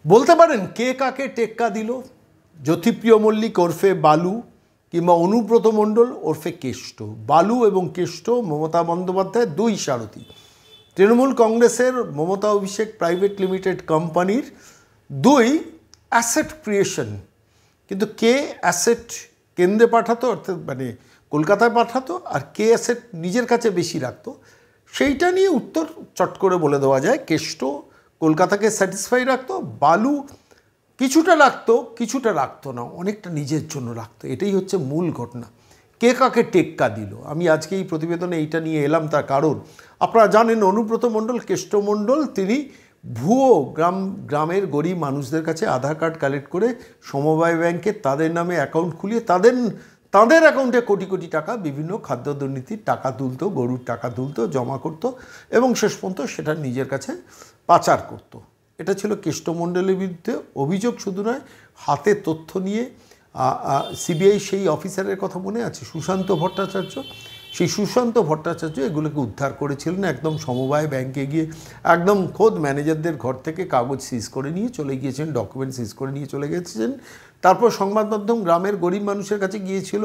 বলতে পারেন কে কাকে টেক্কা দিল? জ্যোতিপ্রিয় মল্লিক ওরফে বালু কিংবা অনুব্রত মণ্ডল ওরফে কেষ্ট। বালু এবং কেষ্ট মমতা বন্দ্যোপাধ্যায়ের দুই সারথি। তৃণমূল কংগ্রেসের মমতা অভিষেক প্রাইভেট লিমিটেড কোম্পানির দুই অ্যাসেট ক্রিয়েশন। কিন্তু কে অ্যাসেট কেন্দ্রে পাঠাতো, অর্থাৎ মানে কলকাতায় পাঠাতো, আর কে অ্যাসেট নিজের কাছে বেশি রাখতো, সেইটা নিয়ে উত্তর চট করে বলে দেওয়া যায়। কেষ্ট কলকাতাকে স্যাটিসফাই রাখতো, বালু কিছুটা রাখতো না, অনেকটা নিজের জন্য রাখতো। এটাই হচ্ছে মূল ঘটনা। কে কাকে টেক্কা দিল, আমি আজকে এই প্রতিবেদনে এইটা নিয়ে এলাম। তার কারণ আপনারা জানেন অনুব্রত মণ্ডল, কেষ্ট মণ্ডল, তিনি ভুয়ো গ্রামের গরিব মানুষদের কাছে আধার কার্ড কালেক্ট করে সমবায় ব্যাংকে তাদের নামে অ্যাকাউন্ট খুলিয়ে তাদের অ্যাকাউন্টে কোটি কোটি টাকা বিভিন্ন খাদ্য দুর্নীতির টাকা তুলতো, গরুর টাকা তুলতো, জমা করতো এবং শেষ পর্যন্ত সেটা নিজের কাছে পাচার করতো। এটা ছিল কেষ্টমণ্ডলের বিরুদ্ধে অভিযোগ। শুধু নয়, হাতে তথ্য নিয়ে সিবিআই সেই অফিসারের কথা মনে আছে, সুশান্ত ভট্টাচার্য। সেই সুশান্ত ভট্টাচার্য এগুলোকে উদ্ধার করেছিলেন। একদম সমবায় ব্যাংকে গিয়ে একদম খোদ ম্যানেজারদের ঘর থেকে কাগজ সিজ করে নিয়ে চলে গিয়েছেন, ডকুমেন্ট সিজ করে নিয়ে চলে গেছেন। তারপর সংবাদ মাধ্যম গ্রামের গরিব মানুষের কাছে গিয়েছিল,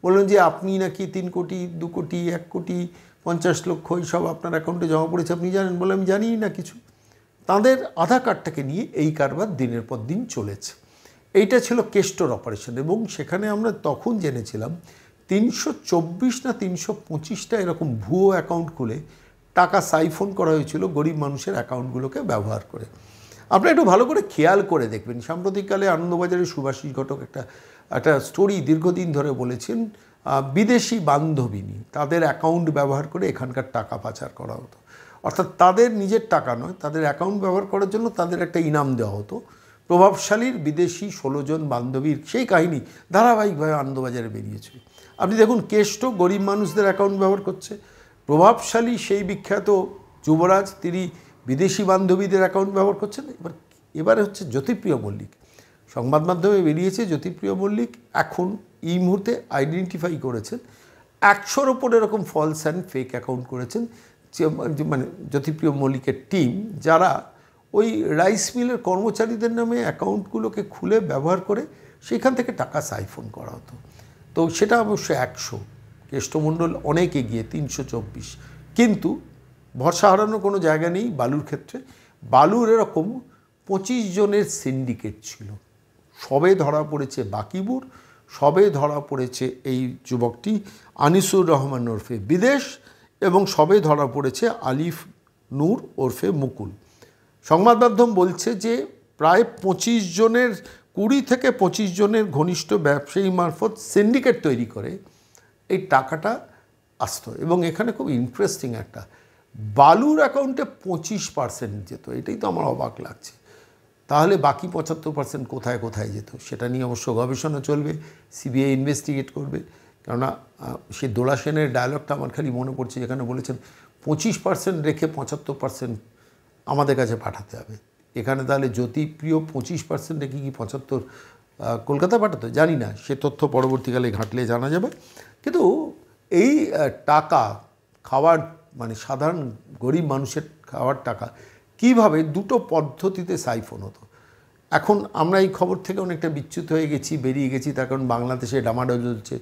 বললেন যে আপনি নাকি 3 কোটি 2 কোটি 1 কোটি 50 লক্ষ এইসব আপনার অ্যাকাউন্টে জমা পড়েছে, আপনি জানেন? বলে আমি জানিই না কিছু। তাদের আধার কার্ডটাকে নিয়ে এই কারবার দিনের পর দিন চলেছে। এইটা ছিল কেষ্টর অপারেশন। এবং সেখানে আমরা তখন জেনেছিলাম 324 না 325টা এরকম ভুয়ো অ্যাকাউন্ট খুলে টাকা সাইফোন করা হয়েছিল গরিব মানুষের অ্যাকাউন্টগুলোকে ব্যবহার করে। আপনারা একটু ভালো করে খেয়াল করে দেখবেন। সাম্প্রতিককালে আনন্দবাজারের সুভাষিস ঘটক একটা স্টোরি দীর্ঘদিন ধরে বলেছেন, বিদেশি বান্ধবী তাদের অ্যাকাউন্ট ব্যবহার করে এখানকার টাকা পাচার করা হতো। অর্থাৎ তাদের নিজের টাকা নয়, তাদের অ্যাকাউন্ট ব্যবহার করার জন্য তাদের একটা ইনাম দেওয়া হতো। প্রভাবশালীর বিদেশি 16 জন বান্ধবীর সেই কাহিনী ধারাবাহিকভাবে আনন্দবাজারে বেরিয়েছিল। আপনি দেখুন, কেষ্ট গরিব মানুষদের অ্যাকাউন্ট ব্যবহার করছে। প্রভাবশালী সেই বিখ্যাত যুবরাজ, তিনি বিদেশি বান্ধবীদের অ্যাকাউন্ট ব্যবহার করছেন। এবারে হচ্ছে জ্যোতিপ্রিয় মল্লিক। সংবাদ মাধ্যমে বেরিয়েছে জ্যোতিপ্রিয় মল্লিক এখন এই মুহূর্তে আইডেন্টিফাই করেছেন 100-র ওপর এরকম ফলস অ্যান্ড ফেক অ্যাকাউন্ট করেছেন, মানে জ্যোতিপ্রিয় মল্লিকের টিম, যারা ওই রাইস মিলের কর্মচারীদের নামে অ্যাকাউন্টগুলোকে খুলে ব্যবহার করে সেখান থেকে টাকা সাইফোন করা হতো। তো সেটা অবশ্য 100, কেষ্টমণ্ডল অনেক এগিয়ে 324। কিন্তু ভরসা হারানোর কোনো জায়গা নেই বালুর ক্ষেত্রে। বালুর এরকম 25 জনের সিন্ডিকেট ছিল। সবে ধরা পড়েছে বাকিবুর, সবে ধরা পড়েছে এই যুবকটি আনিসুর রহমান ওরফে বিদেশ, এবং সবে ধরা পড়েছে আলিফ নূর ওরফে মুকুল। সংবাদ মাধ্যম বলছে যে প্রায় 25 জনের 20 থেকে 25 জনের ঘনিষ্ঠ ব্যবসায়ী মারফত সিন্ডিকেট তৈরি করে এই টাকাটা আসতো। এবং এখানে খুব ইন্টারেস্টিং একটা, বালুর অ্যাকাউন্টে 25% যেত। এটাই তো আমার অবাক লাগছে। তাহলে বাকি 75% কোথায় কোথায় যেত সেটা নিয়ে অবশ্য গবেষণা চলবে, সিবিআই ইনভেস্টিগেট করবে। কেননা সে দোলা সেনের ডায়লগটা আমার খালি মনে পড়ছে, যেখানে বলেছেন 25% রেখে 75% আমাদের কাছে পাঠাতে হবে। এখানে তাহলে জ্যোতিপ্রিয় 25% রেখে কি 75 কলকাতা পাঠাতো, জানি না, সে তথ্য পরবর্তীকালে ঘাঁটলে জানা যাবে। কিন্তু এই টাকা খাওয়ার, মানে সাধারণ গরিব মানুষের খাওয়ার টাকা কিভাবে দুটো পদ্ধতিতে সাইফোন হতো। এখন আমরা এই খবর থেকে অনেকটা বিচ্যুত হয়ে গেছি, বেরিয়ে গেছি। তার কারণ বাংলাদেশে ডামাডোল চলছে,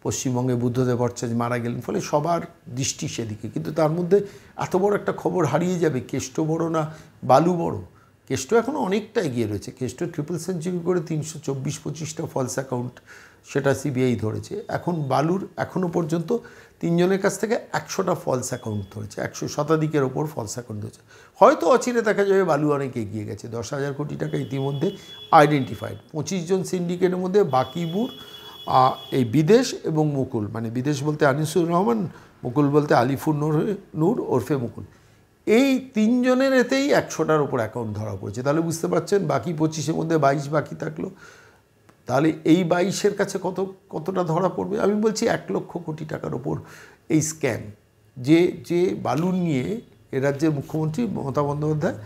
পশ্চিমবঙ্গে বুদ্ধদেব ভট্টাচার্য মারা গেলেন, ফলে সবার দৃষ্টি সেদিকে। কিন্তু তার মধ্যে এত বড় একটা খবর হারিয়ে যাবে, কেষ্ট বড় না বালু বড়? কেষ্ট এখনও অনেকটা এগিয়ে রয়েছে। কেষ্ট ট্রিপল সেঞ্চুরি করে 324-25টা ফলস অ্যাকাউন্ট সেটা সিবিআই ধরেছে। এখন বালুর এখনও পর্যন্ত 3 জনের কাছ থেকে 100টা ফলস অ্যাকাউন্ট ধরেছে, 100 শতাধিকের ওপর ফলস অ্যাকাউন্ট ধরেছে। হয়তো অচিরে দেখা যাবে বালু অনেক এগিয়ে গেছে। 10,000 কোটি টাকা ইতিমধ্যে আইডেন্টিফাইড। 25 জন সিন্ডিকেটের মধ্যে বাকিবুর, এই বিদেশ এবং মুকুল, মানে বিদেশ বলতে আনিসুর রহমান, মুকুল বলতে আলিফুর নূর ওরফে মুকুল, এই 3 জনের এতেই 100টার ওপর অ্যাকাউন্ট ধরা পড়েছে। তাহলে বুঝতে পারছেন বাকি 25-এর মধ্যে 22 বাকি থাকলো। তাহলে এই 22-এর কাছে কতটা ধরা পড়বে? আমি বলছি 1 লক্ষ কোটি টাকার ওপর এই স্ক্যাম। যে বালুর নিয়ে এ রাজ্যের মুখ্যমন্ত্রী মমতা বন্দ্যোপাধ্যায়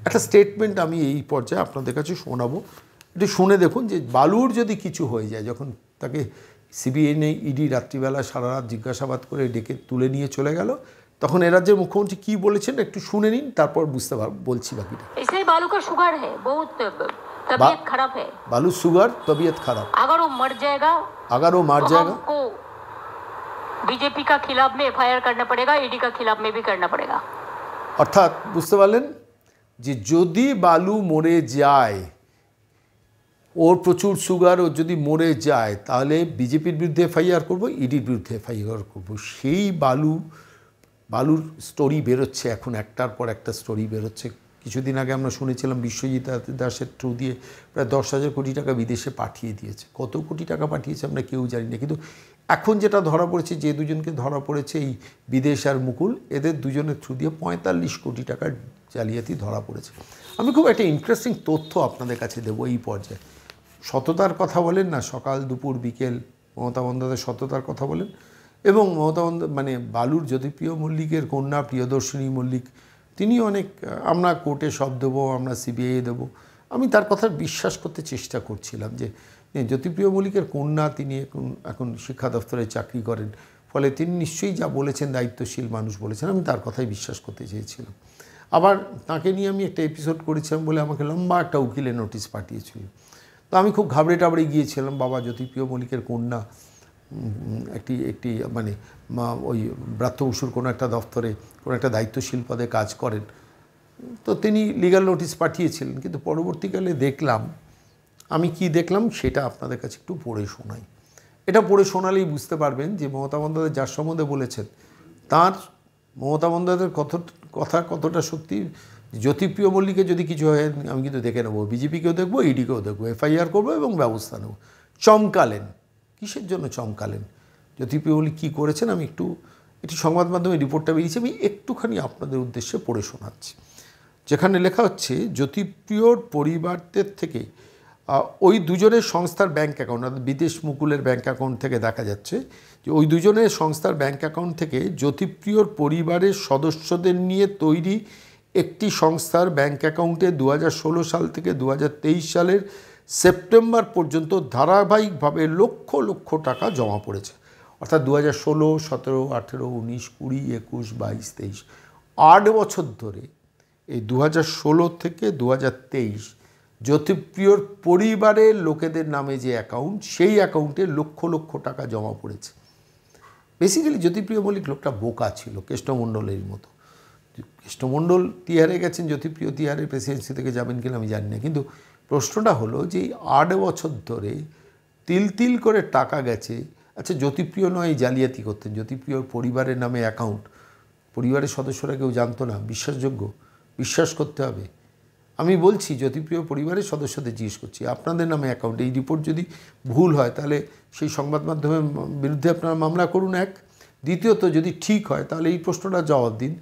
একটা স্টেটমেন্ট আমি এই পর্যায়ে আপনাদের কাছে শোনাবো, একটু শুনে দেখুন। যে বালুর যদি কিছু হয়ে যায়, যখন তাকে সিবিআই নেই, ইডি রাত্রিবেলা সারা রাত জিজ্ঞাসাবাদ করে ডেকে তুলে নিয়ে চলে গেল, তখন এ রাজ্যের মুখ্যমন্ত্রী কি বলেছেন একটু শুনে নিন, তারপর বুঝতে বলছি বাকিটা। इसलिए बालू का शुगर है, बहुत तबीयत खराब है। बालू शुगर तबीयत खराब, अगर वो मर जाएगा तो हमको बीजेपी का खिलाफ में एफआईआर करना पड़ेगा, ईडी का खिलाफ में भी करना पड़ेगा। অর্থাৎ বুঝতে পারলেন যে যদি বালু মরে যায়, ওর প্রচুর সুগার, ও যদি মরে যায় তাহলে বিজেপির বিরুদ্ধে এফআইআর করবো, ইডির বিরুদ্ধে এফআইআর করবো। সেই বালুর স্টোরি বেরোচ্ছে এখন, একটার পর একটা স্টোরি বেরোচ্ছে। কিছুদিন আগে আমরা শুনেছিলাম বিশ্বজিৎ দাসের থ্রু দিয়ে প্রায় 10,000 কোটি টাকা বিদেশে পাঠিয়ে দিয়েছে। কত কোটি টাকা পাঠিয়েছে আমরা কেউ জানি না, কিন্তু এখন যেটা ধরা পড়েছে, যে দুজনকে ধরা পড়েছে এই বিদেশ আর মুকুল, এদের দুজনের থ্রু দিয়ে 45 কোটি টাকার জালিয়াতি ধরা পড়েছে। আমি খুব একটা ইন্টারেস্টিং তথ্য আপনাদের কাছে দেবো এই পর্যায়ে। সততার কথা বলেন না, সকাল দুপুর বিকেল মমতা বন্দ্যোপাধ্যায় সততার কথা বলেন, এবং মমতা মানে বালুর জ্যোতিপ্রিয় মল্লিকের কন্যা প্রিয়দর্শিনী মল্লিক, তিনি অনেক, আমরা কোর্টে সব দেবো, আমরা সিবিআই দেবো, আমি তার কথা বিশ্বাস করতে চেষ্টা করছিলাম যে জ্যোতিপ্রিয় মল্লিকের কন্যা, তিনি এখন শিক্ষা দপ্তরে চাকরি করেন, ফলে তিনি নিশ্চয়ই যা বলেছেন দায়িত্বশীল মানুষ বলেছেন, আমি তার কথাই বিশ্বাস করতে চেয়েছিলাম। আবার তাকে নিয়ে আমি একটা এপিসোড করেছিলাম বলে আমাকে লম্বা একটা উকিলের নোটিশ পাঠিয়েছিল। তো আমি খুব ঘাবড়ে গিয়েছিলাম, বাবা জ্যোতিপ্রিয় মল্লিকের কন্যা একটি মানে ওই ব্রাত্য বসুর কোনো একটা দপ্তরে কোনো একটা দায়িত্বশীল পদে কাজ করেন, তো তিনি লিগ্যাল নোটিশ পাঠিয়েছিলেন। কিন্তু পরবর্তীকালে দেখলাম, আমি কি দেখলাম সেটা আপনাদের কাছে একটু পড়ে শোনাই। এটা পড়ে শোনালেই বুঝতে পারবেন যে মমতা বন্দ্যোপাধ্যায় যার সম্বন্ধে বলেছেন তার, মমতা বন্দ্যোপাধ্যায়ের কথা কতটা সত্যি। জ্যোতিপ্রিয় মল্লিকের যদি কিছু হয় আমি কিন্তু দেখে নেবো, বিজেপিকেও দেখবো, ইডিকেও দেখবো, এফআইআর করবো এবং ব্যবস্থা নেব। চমকালেন, কিসের জন্য চমকালেন? জ্যোতিপ্রিয় মল্লিক কী করেছেন আমি একটি সংবাদ মাধ্যমে রিপোর্টটা বেরিয়েছে, আমি একটুখানি আপনাদের উদ্দেশ্যে পড়ে শোনাচ্ছি। যেখানে লেখা হচ্ছে, জ্যোতিপ্রিয়র পরিবারদের থেকে ওই দুজনের সংস্থার ব্যাঙ্ক অ্যাকাউন্ট, অর্থাৎ বিদেশ মুকুলের ব্যাঙ্ক অ্যাকাউন্ট থেকে দেখা যাচ্ছে যে ওই দুজনের সংস্থার ব্যাঙ্ক অ্যাকাউন্ট থেকে জ্যোতিপ্রিয়র পরিবারের সদস্যদের নিয়ে তৈরি একটি সংস্থার ব্যাঙ্ক অ্যাকাউন্টে 2016 সাল থেকে 2023 সালের সেপ্টেম্বর পর্যন্ত ধারাবাহিকভাবে লক্ষ লক্ষ টাকা জমা পড়েছে। অর্থাৎ 2016, 17, 18, 19, 20, 21, 22, 23, 8 বছর ধরে এই 2016 থেকে 2023 জ্যোতিপ্রিয়র পরিবারের লোকেদের নামে যে অ্যাকাউন্ট, সেই অ্যাকাউন্টে লক্ষ লক্ষ টাকা জমা পড়েছে। বেসিক্যালি জ্যোতিপ্রিয় মল্লিক লোকটা বোকা ছিল, কৃষ্ণমণ্ডলের মতো। কৃষ্ণমণ্ডল তিহারে গেছেন, জ্যোতিপ্রিয় তিহারের প্রেসিডেন্সি থেকে যাবেন কিনা আমি জানি না, কিন্তু প্রশ্নটা হলো যে এই 8 বছর ধরে তিল তিল করে টাকা গেছে। আচ্ছা, জ্যোতিপ্রিয় নয় জালিয়াতি করতেন, জ্যোতিপ্রিয়র পরিবারের নামে অ্যাকাউন্ট, পরিবারের সদস্যরা কেউ জানতো না, বিশ্বাসযোগ্য, বিশ্বাস করতে হবে। আমি বলছি জ্যোতিপ্রিয় পরিবারের সদস্যদের জিজ্ঞেস করছি, আপনাদের নামে অ্যাকাউন্ট, এই রিপোর্ট যদি ভুল হয় তাহলে সেই সংবাদ মাধ্যমের বিরুদ্ধে আপনারা মামলা করুন, এক। দ্বিতীয়ত যদি ঠিক হয় তাহলে এই প্রশ্নটা জবাব দিন,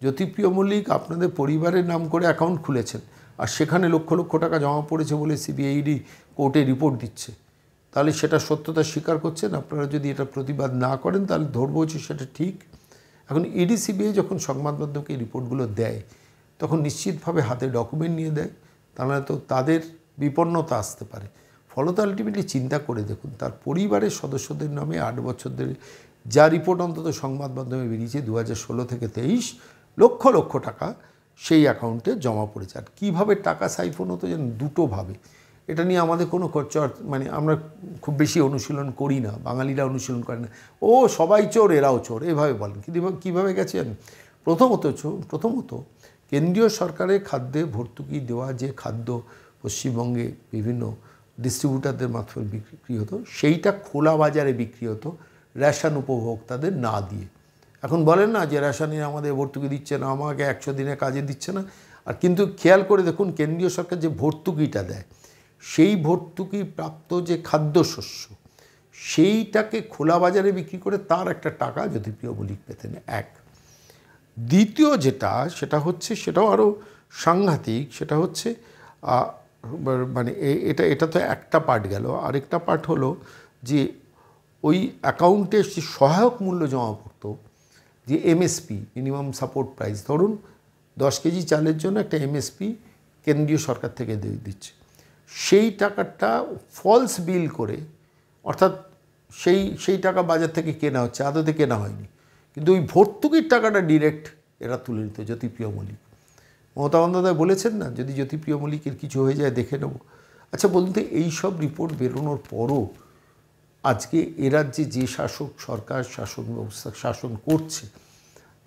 জ্যোতিপ্রিয় মল্লিক আপনাদের পরিবারের নাম করে অ্যাকাউন্ট খুলেছেন আর সেখানে লক্ষ লক্ষ টাকা জমা পড়েছে বলে সিবিআইডি কোর্টে রিপোর্ট দিচ্ছে, তাহলে সেটা সত্যতা স্বীকার করছেন। আপনারা যদি এটা প্রতিবাদ না করেন তাহলে ধরবো যে সেটা ঠিক। এখন ইডি সিবিআই যখন সংবাদ মাধ্যমকে এই রিপোর্টগুলো দেয় তখন নিশ্চিতভাবে হাতে ডকুমেন্ট নিয়ে দেয়, তাহলে তো তাদের বিপন্নতা আসতে পারে। ফলত আলটিমেটলি চিন্তা করে দেখুন, তার পরিবারের সদস্যদের নামে 8 বছর ধরে যা রিপোর্ট অন্তত সংবাদ মাধ্যমে বেরিয়েছে 2016 থেকে 23 লক্ষ লক্ষ টাকা সেই অ্যাকাউন্টে জমা পড়েছে। আর কীভাবে টাকা সাইফোন হতো যেন দুটোভাবে, এটা নিয়ে আমাদের কোনো মানে আমরা খুব বেশি অনুশীলন করি না, বাঙালিরা অনুশীলন করে না, ও সবাই চোর এরাও চোর এভাবে বলেন। কীভাবে গেছেন? প্রথমত কেন্দ্রীয় সরকারের খাদ্যে ভর্তুকি দেওয়া যে খাদ্য পশ্চিমবঙ্গে বিভিন্ন ডিস্ট্রিবিউটারদের মারফত বিক্রি হতো, সেইটা খোলা বাজারে বিক্রি হতো রেশন উপভোক্তাদের না দিয়ে। এখন বলেন না যে রেশনে আমাদের ভর্তুকি দিচ্ছে না, আমাকে 100 দিনে কাজে দিচ্ছে না। আর কিন্তু খেয়াল করে দেখুন, কেন্দ্রীয় সরকার যে ভর্তুকিটা দেয়, সেই ভর্তুকি প্রাপ্ত যে খাদ্যশস্য, সেইটাকে খোলা বাজারে বিক্রি করে তার একটা টাকা জ্যোতিপ্রিয় মল্লিক পেতেন, এক। দ্বিতীয় সেটা হচ্ছে, সেটাও আরও সাংঘাতিক, সেটা হচ্ছে মানে এটা তো একটা পার্ট গেল। আরেকটা পার্ট হলো যে ওই অ্যাকাউন্টে যে সহায়ক মূল্য জমা পড়তো, যে এমএসপি মিনিমাম সাপোর্ট প্রাইস, ধরুন 10 কেজি চালের জন্য একটা এমএসপি কেন্দ্রীয় সরকার থেকে দিচ্ছে, সেই টাকাটা ফলস বিল করে, অর্থাৎ সেই টাকা বাজার থেকে কেনা হচ্ছে, আদতে কেনা হয়নি, কিন্তু ওই ভর্তুকির টাকাটা ডিরেক্ট এরা তুলে নিত জ্যোতিপ্রিয় মল্লিক। মমতা বন্দ্যোপাধ্যায় বলেছেন না, যদি জ্যোতিপ্রিয় মল্লিকের কিছু হয়ে যায় দেখে নেব। আচ্ছা বলুন তো, এইসব রিপোর্ট বেরোনোর পরও আজকে এ রাজ্যে যে শাসক সরকার শাসন ব্যবস্থা শাসন করছে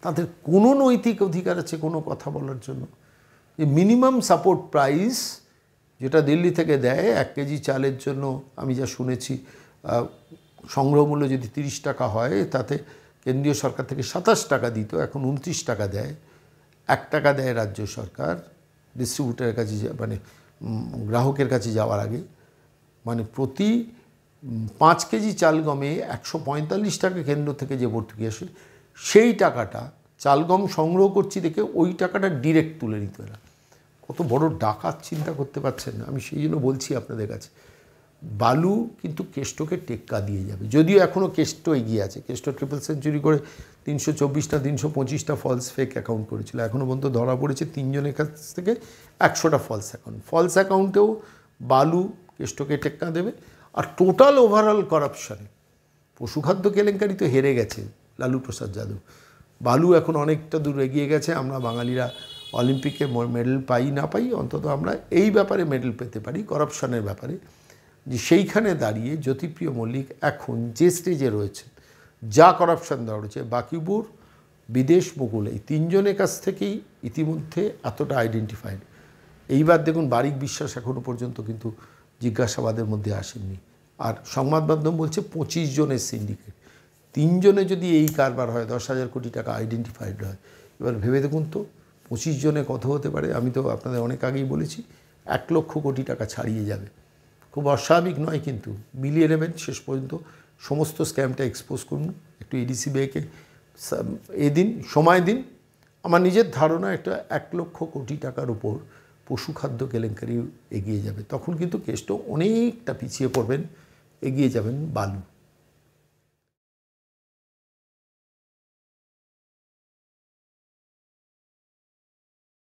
তাদের কোনো নৈতিক অধিকার আছে কোনো কথা বলার জন্য? যে মিনিমাম সাপোর্ট প্রাইস যেটা দিল্লি থেকে দেয় 1 কেজি চালের জন্য, আমি যা শুনেছি সংগ্রহ মূল্য যদি 30 টাকা হয়, তাতে কেন্দ্রীয় সরকার থেকে 27 টাকা দিত, এখন 29 টাকা দেয়। 1 টাকা দেয় রাজ্য সরকার ডিস্ট্রিবিউটারের কাছে, মানে গ্রাহকের কাছে যাওয়ার আগে। মানে প্রতি 5 কেজি চাল গমে 145 টাকা কেন্দ্র থেকে যে ভর্তুকি আসে, সেই টাকাটা চাল গম সংগ্রহ করছি দেখে ওই টাকাটা ডিরেক্ট তুলে নিত এরা। কত বড় ডাকাত চিন্তা করতে পারছেন না? আমি সেই জন্য বলছি আপনাদের কাছে, বালু কিন্তু কেষ্টকে টেক্কা দিয়ে যাবে। যদিও এখনও কেষ্ট এগিয়ে আছে, কেষ্ট ট্রিপল সেঞ্চুরি করে 324টা 325টা ফলস ফেক অ্যাকাউন্ট করেছিল, এখনও পর্যন্ত ধরা পড়েছে 3 জনের কাছ থেকে 100টা ফলস অ্যাকাউন্ট। ফলস অ্যাকাউন্টেও বালু কেষ্টকে টেক্কা দেবে। আর টোটাল ওভারঅল করাপশানে পশুখাদ্য কেলেঙ্কারি তো হেরে গেছে লালু প্রসাদ যাদব, বালু এখন অনেকটা দূর এগিয়ে গেছে। আমরা বাঙালিরা অলিম্পিকে মেডেল পাই না পাই, অন্তত আমরা এই ব্যাপারে মেডেল পেতে পারি, করাপশানের ব্যাপারে। যে সেইখানে দাঁড়িয়ে জ্যোতিপ্রিয় মল্লিক এখন যে স্টেজে রয়েছেন, যা করাপশান দেওয়া রয়েছে, বাকিবুর, বিদেশ, মুকুল, এই 3 জনের কাছ থেকেই ইতিমধ্যে এতটা আইডেন্টিফাইড। এইবার দেখুন বারিক বিশ্বাস এখনও পর্যন্ত কিন্তু জিজ্ঞাসাবাদের মধ্যে আসেননি। আর সংবাদ মাধ্যম বলছে 25 জনের সিন্ডিকেট। 3 জনে যদি এই কারবার হয়, 10,000 কোটি টাকা আইডেন্টিফাইড হয়, এবার ভেবে দেখুন তো 25 জনে কত হতে পারে। আমি তো আপনাদের অনেক আগেই বলেছি 1 লক্ষ কোটি টাকা ছাড়িয়ে যাবে। খুব অস্বাভাবিক নয়, কিন্তু মিলিয়ে নেবেন। শেষ পর্যন্ত সমস্ত স্ক্যামটা এক্সপোজ করুন, একটু এডিসি বেকে এদিন সময় দিন। আমার নিজের ধারণা একটা 1 লক্ষ কোটি টাকার উপর পশুখাদ্য কেলেঙ্কারি এগিয়ে যাবে। তখন কিন্তু কেষ্ট অনেকটা পিছিয়ে পড়বেন, এগিয়ে যাবেন বালু।